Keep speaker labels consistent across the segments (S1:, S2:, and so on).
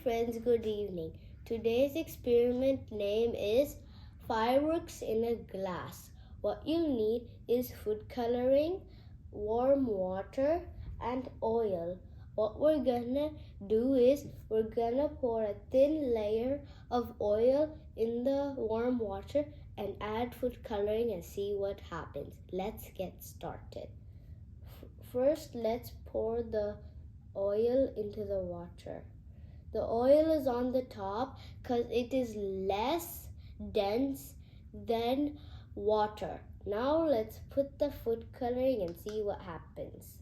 S1: friends, good evening. Today's experiment name is Fireworks in a Glass. What you'll need is food coloring, warm water, and oil. What we're gonna do is we're gonna pour a thin layer of oil in the warm water and add food coloring and see what happens. Let's get started. First, let's pour the oil into the water. The oil is on the top because it is less dense than water. Now let's put the food coloring and see what happens.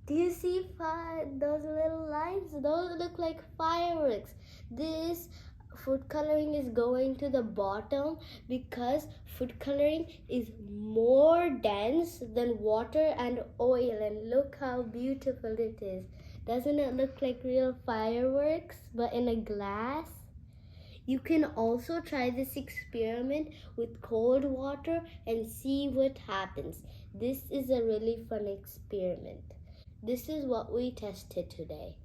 S1: Do you see those little lines? Those look like fireworks. This food coloring is going to the bottom because food coloring is more dense than water and oil. And look how beautiful it is. Doesn't it look like real fireworks but in a glass? You can also try this experiment with cold water and see what happens. This is a really fun experiment. This is what we tested today.